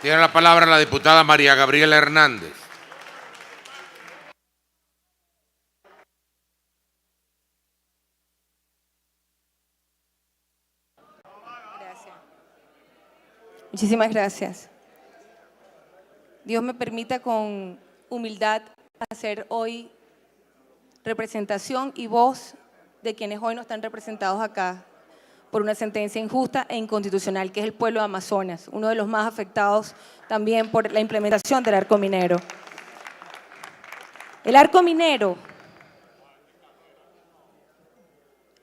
Tiene la palabra la diputada María Gabriela Hernández. Gracias. Muchísimas gracias. Dios me permita con humildad hacer hoy representación y voz de quienes hoy no están representados acá por una sentencia injusta e inconstitucional, que es el pueblo de Amazonas, uno de los más afectados también por la implementación del arco minero. El arco minero,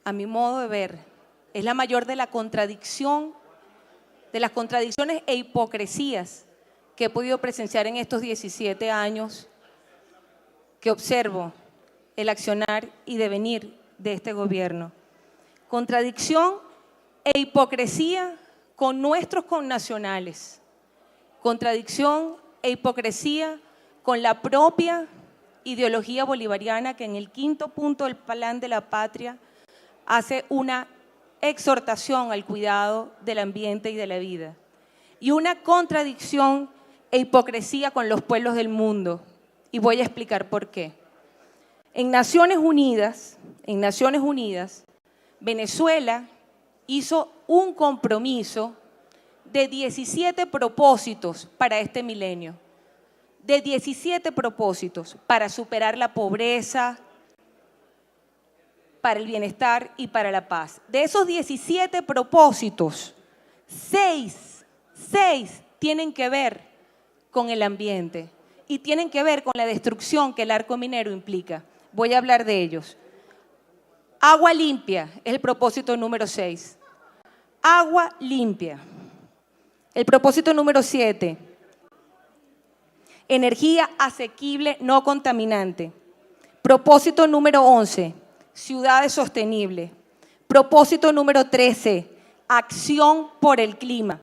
a mi modo de ver, es la mayor de las contradicciones e hipocresías que he podido presenciar en estos 17 años que observo el accionar y devenir de este gobierno. Contradicción e hipocresía con nuestros connacionales. Contradicción e hipocresía con la propia ideología bolivariana que en el 5º punto del Plan de la Patria hace una exhortación al cuidado del ambiente y de la vida. Y una contradicción e hipocresía con los pueblos del mundo. Y voy a explicar por qué. En Naciones Unidas, Venezuela hizo un compromiso de 17 propósitos para este milenio, de 17 propósitos para superar la pobreza, para el bienestar y para la paz. De esos 17 propósitos, 6 tienen que ver con el ambiente y tienen que ver con la destrucción que el arco minero implica. Voy a hablar de ellos. Agua limpia es el propósito número 6. Agua limpia. El propósito número 7. Energía asequible no contaminante. Propósito número 11. Ciudades sostenibles. Propósito número 13. Acción por el clima.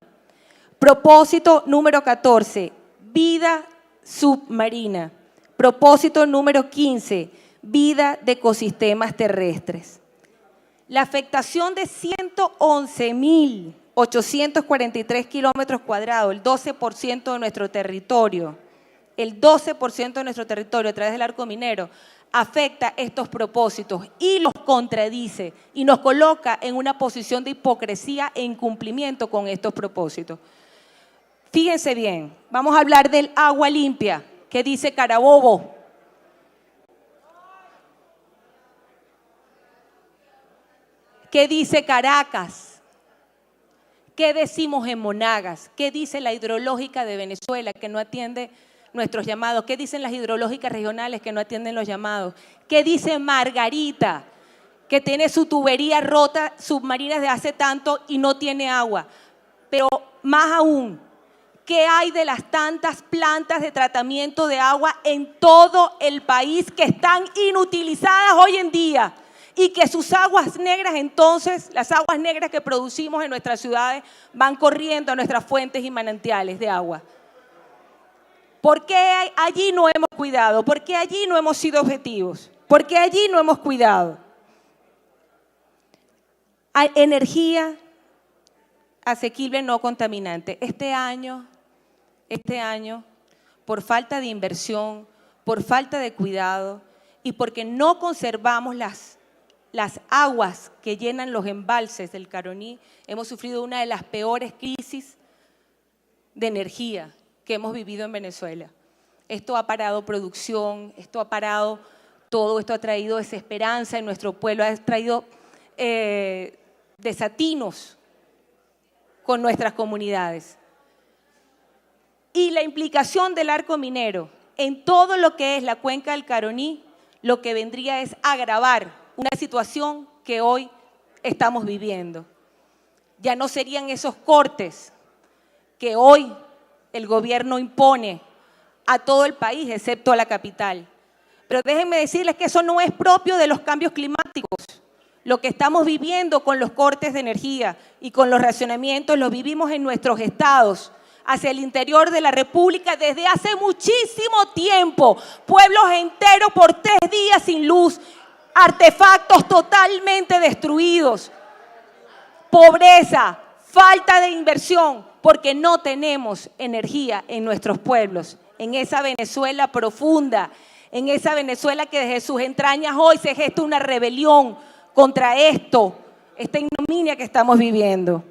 Propósito número 14. Vida submarina. Propósito número 15. Vida de ecosistemas terrestres. La afectación de 111.843 kilómetros cuadrados, el 12% de nuestro territorio, a través del arco minero, afecta estos propósitos y los contradice y nos coloca en una posición de hipocresía e incumplimiento con estos propósitos. Fíjense bien, vamos a hablar del agua limpia, que dice Carabobo. ¿Qué dice Caracas? ¿Qué decimos en Monagas? ¿Qué dice la hidrológica de Venezuela que no atiende nuestros llamados? ¿Qué dicen las hidrológicas regionales que no atienden los llamados? ¿Qué dice Margarita, que tiene su tubería rota submarina desde hace tanto y no tiene agua? Pero más aún, ¿qué hay de las tantas plantas de tratamiento de agua en todo el país que están inutilizadas hoy en día? Y que sus aguas negras, entonces, las aguas negras que producimos en nuestras ciudades van corriendo a nuestras fuentes y manantiales de agua. ¿Por qué allí no hemos cuidado? ¿Por qué allí no hemos sido objetivos? ¿Por qué allí no hemos cuidado? Hay energía asequible no contaminante. Este año, por falta de inversión, por falta de cuidado y porque no conservamos las aguas que llenan los embalses del Caroní, hemos sufrido una de las peores crisis de energía que hemos vivido en Venezuela. Esto ha parado producción, esto ha parado todo, esto ha traído desesperanza en nuestro pueblo, ha traído desatinos con nuestras comunidades. Y la implicación del arco minero en todo lo que es la cuenca del Caroní, lo que vendría es agravar una situación que hoy estamos viviendo. Ya no serían esos cortes que hoy el gobierno impone a todo el país, excepto a la capital. Pero déjenme decirles que eso no es propio de los cambios climáticos. Lo que estamos viviendo con los cortes de energía y con los racionamientos lo vivimos en nuestros estados, hacia el interior de la República desde hace muchísimo tiempo. Pueblos enteros por 3 días sin luz, artefactos totalmente destruidos, pobreza, falta de inversión, porque no tenemos energía en nuestros pueblos, en esa Venezuela profunda, en esa Venezuela que desde sus entrañas hoy se gesta una rebelión contra esta ignominia que estamos viviendo.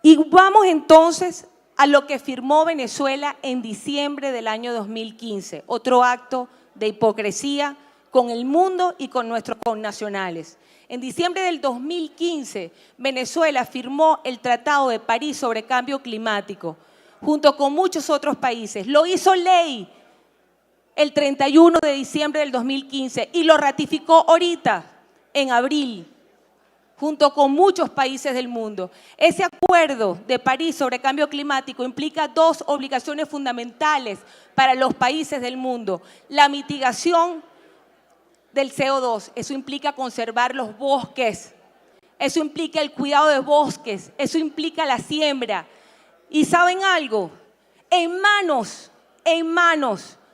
Y vamos entonces a lo que firmó Venezuela en diciembre del año 2015, otro acto de hipocresía con el mundo y con nuestros connacionales. En diciembre del 2015, Venezuela firmó el Tratado de París sobre Cambio Climático, junto con muchos otros países. Lo hizo ley el 31 de diciembre del 2015 y lo ratificó ahorita, en abril, junto con muchos países del mundo. Ese acuerdo de París sobre cambio climático implica dos obligaciones fundamentales para los países del mundo. La mitigación del CO2, eso implica conservar los bosques, eso implica el cuidado de bosques, eso implica la siembra. ¿Y saben algo? En manos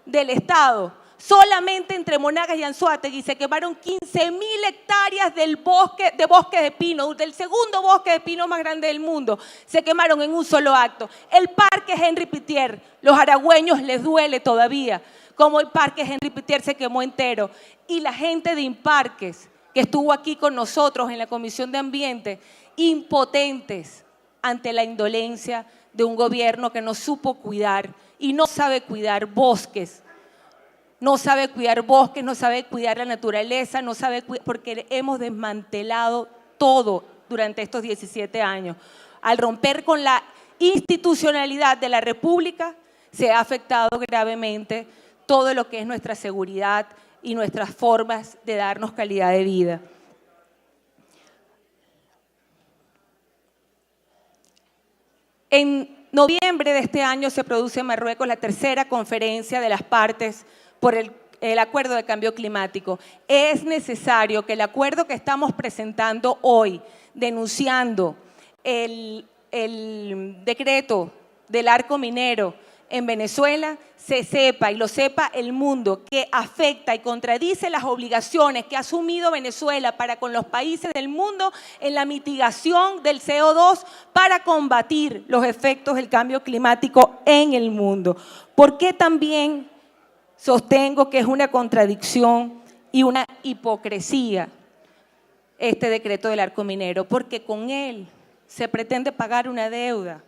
del Estado, solamente entre Monagas y Anzoátegui se quemaron 15.000 hectáreas de bosque de pino, del segundo bosque de pino más grande del mundo, se quemaron en un solo acto. El Parque Henri Pittier, los aragüeños les duele todavía, como el Parque Henri Pittier se quemó entero. Y la gente de Imparques, que estuvo aquí con nosotros en la Comisión de Ambiente, impotentes ante la indolencia de un gobierno que no supo cuidar y no sabe cuidar bosques. No sabe cuidar bosques, no sabe cuidar la naturaleza, no sabe porque hemos desmantelado todo durante estos 17 años. Al romper con la institucionalidad de la República, se ha afectado gravemente todo lo que es nuestra seguridad y nuestras formas de darnos calidad de vida. En noviembre de este año se produce en Marruecos la tercera conferencia de las partes por el acuerdo de cambio climático. Es necesario que el acuerdo que estamos presentando hoy, denunciando el decreto del arco minero en Venezuela, se sepa y lo sepa el mundo, que afecta y contradice las obligaciones que ha asumido Venezuela para con los países del mundo en la mitigación del CO2 para combatir los efectos del cambio climático en el mundo. ¿Por qué también sostengo que es una contradicción y una hipocresía este decreto del arco minero? Porque con él se pretende pagar una deuda.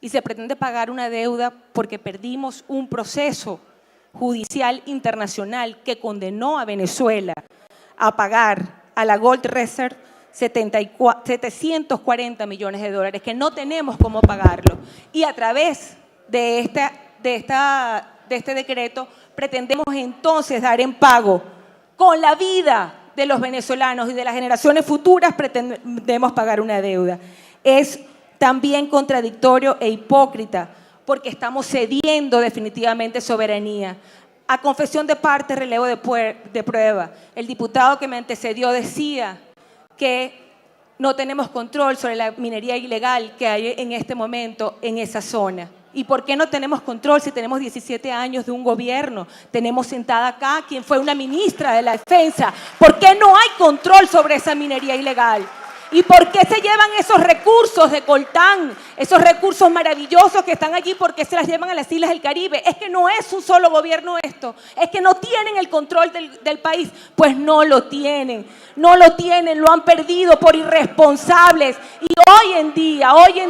Y se pretende pagar una deuda porque perdimos un proceso judicial internacional que condenó a Venezuela a pagar a la Gold Reserve 740 millones de dólares, que no tenemos cómo pagarlo. Y a través de este decreto pretendemos entonces dar en pago con la vida de los venezolanos y de las generaciones futuras, pretendemos pagar una deuda. Es también contradictorio e hipócrita, porque estamos cediendo definitivamente soberanía. A confesión de parte, relevo de prueba. El diputado que me antecedió decía que no tenemos control sobre la minería ilegal que hay en este momento en esa zona. ¿Y por qué no tenemos control si tenemos 17 años de un gobierno? Tenemos sentada acá quien fue una ministra de la Defensa. ¿Por qué no hay control sobre esa minería ilegal? ¿Y por qué se llevan esos recursos de coltán, esos recursos maravillosos que están allí? ¿Por qué se las llevan a las islas del Caribe? Es que no es un solo gobierno esto, es que no tienen el control del país. Pues no lo tienen, lo han perdido por irresponsables. Y hoy en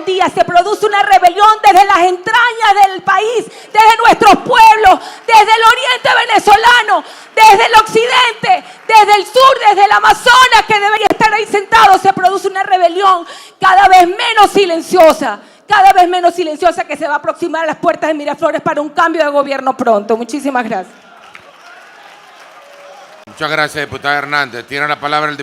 día se produce una rebelión desde las entrañas del país, desde nuestros pueblos, desde el oriente venezolano, desde el occidente, desde el sur, desde el Amazonas, que debería estar ahí sentado. Se produce una rebelión cada vez menos silenciosa que se va a aproximar a las puertas de Miraflores para un cambio de gobierno pronto. Muchísimas gracias. Muchas gracias, diputada Hernández. Tiene la palabra el diputado.